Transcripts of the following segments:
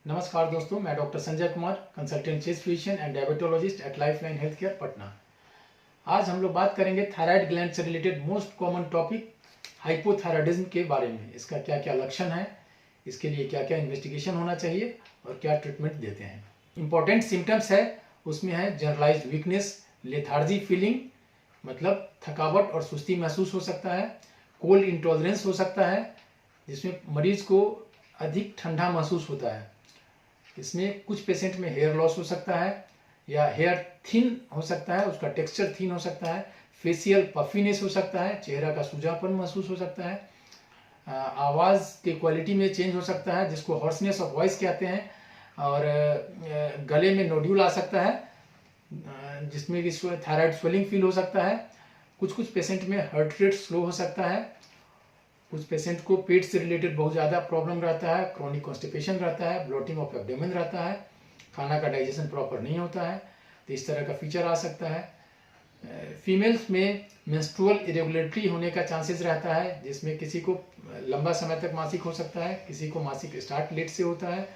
नमस्कार दोस्तों, मैं doctor Sanjay Kumar, consultant chest physician and diabetologist at Lifeline health care Patna. आज हम लोग बात करेंगे थायराइड ग्लैंड से related most common topic hypothyroidism के बारे में। इसका क्या क्या लक्षण है, इसके लिए क्या क्या इन्वेस्टिगेशन होना चाहिए और क्या ट्रीटमेंट देते हैं। इंपॉर्टेंट सिम्टम्स है, उसमें है जनरलाइज्ड वीकनेस, लेथार्जी फीलिंग, मतलब थकावट और सुस्ती महसूस हो सकता है। कोल्ड इंटॉलरेंस हो सकता है, जिसमें मरीज को अधिक ठंडा महसूस होता है। इसमें कुछ पेशेंट में हेयर लॉस हो सकता है या हेयर थिन हो सकता है, उसका टेक्सचर थिन हो सकता है। फेशियल पफीनेस हो सकता है, चेहरा का सूजापन महसूस हो सकता है। आवाज़ की क्वालिटी में चेंज हो सकता है, जिसको हॉर्सनेस ऑफ वॉइस कहते हैं। और गले में नोड्यूल आ सकता है, जिसमें कि थायराइड स्वेलिंग फील हो सकता है। कुछ पेशेंट में हार्ट रेट स्लो हो सकता है। कुछ पेशेंट को पेट से रिलेटेड बहुत ज़्यादा प्रॉब्लम रहता है, क्रॉनिक कॉन्स्टिपेशन रहता है, ब्लोटिंग ऑफ एब्डोमेन रहता है, खाना का डाइजेशन प्रॉपर नहीं होता है, तो इस तरह का फीचर आ सकता है। फीमेल्स में मेंस्ट्रुअल इरेगुलरिटी होने का चांसेस रहता है, जिसमें किसी को लंबा समय तक मासिक हो सकता है, किसी को मासिक स्टार्ट लेट से होता है,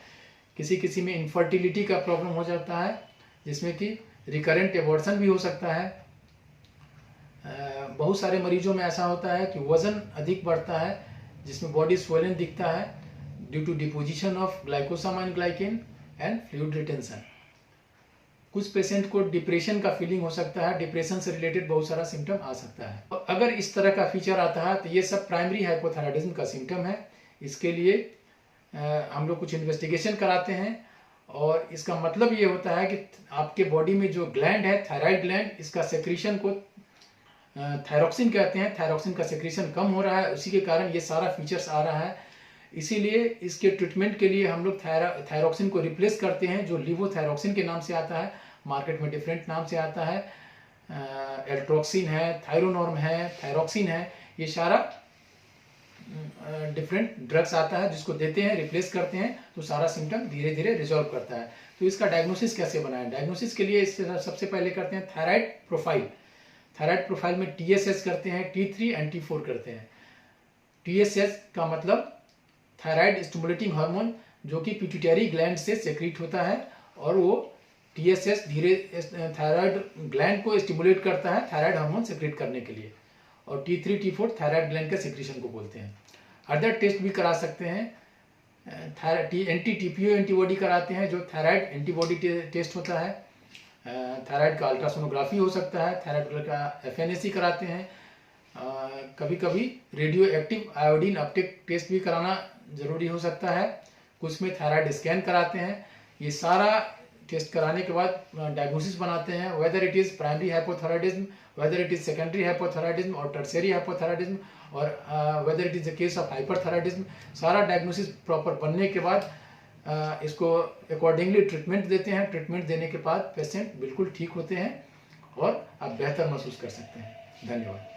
किसी में इनफर्टिलिटी का प्रॉब्लम हो जाता है, जिसमें कि रिकरेंट एबॉर्शन भी हो सकता है। बहुत सारे मरीजों में ऐसा होता है कि वजन अधिक बढ़ता है, जिसमें बॉडी स्वेलन दिखता है due to deposition of glycosamine glycan and fluid retention. कुछ पेशेंट को डिप्रेशन का फीलिंग हो सकता है, डिप्रेशन से रिलेटेड बहुत सारा सिम्टम आ सकता है। तो अगर इस तरह का फीचर आता है तो ये सब प्राइमरी हाइपोथायराइडिज्म का सिम्टम है। इसके लिए हम लोग कुछ इन्वेस्टिगेशन कराते हैं, और इसका मतलब ये होता है कि आपके बॉडी में जो ग्लैंड है, थायराइड ग्लैंड, इसका सेक्रीशन को थायरॉक्सिन कहते हैं। थायरॉक्सिन का सेक्रेशन कम हो रहा है, उसी के कारण ये सारा फीचर्स आ रहा है। इसीलिए इसके ट्रीटमेंट के लिए हम लोग थायरॉक्सिन को रिप्लेस करते हैं, जो लिवोथायरॉक्सिन के नाम से आता है। मार्केट में डिफरेंट नाम से आता है, एल्ट्रोक्सिन है, थायरोनॉर्म है, थायरॉक्सिन है, ये सारा डिफरेंट ड्रग्स आता है, जिसको देते हैं, रिप्लेस करते हैं, तो सारा सिम्टम धीरे धीरे रिजॉल्व करता है। तो इसका डायग्नोसिस कैसे बनाएं? डायग्नोसिस के लिए सबसे पहले करते हैं थायराइड प्रोफाइल। थायराइड प्रोफाइल में TSH करते हैं, T3 एंड T4 करते हैं। TSH का मतलब थायराइड स्टिमुलेटिंग हार्मोन, जो कि पिट्यूटरी ग्लैंड से सेक्रीट होता है, और वो TSH धीरे थायराइड ग्लैंड को स्टिमुलेट करता है थायराइड हार्मोन सेक्रेट करने के लिए। और T3 T4 थायराइड ग्लैंड के सेक्रेशन को बोलते हैं। अदर टेस्ट भी करा सकते हैं, एंटी-TPO एंटीबॉडी कराते हैं, जो थायराइड एंटीबॉडी टेस्ट होता है। थायराइड का अल्ट्रासोनोग्राफी हो सकता है, थायराइड का FNAC कराते हैं। कभी कभी radio active iodine uptake test भी कराना जरूरी हो सकता है। कुछ में थायराइड स्कैन कराते हैं। ये सारा टेस्ट कराने के बाद डायग्नोसिस बनाते हैं, whether it is primary hypothyroidism, whether it is secondary hypothyroidism और टर्शियरी हाइपोथायराइडिज्म, और whether it is the case of hyperthyroidism. सारा डायग्नोसिस प्रॉपर बनने के बाद इसको अकॉर्डिंगली ट्रीटमेंट देते हैं। ट्रीटमेंट देने के बाद पेशेंट बिल्कुल ठीक होते हैं और आप बेहतर महसूस कर सकते हैं। धन्यवाद।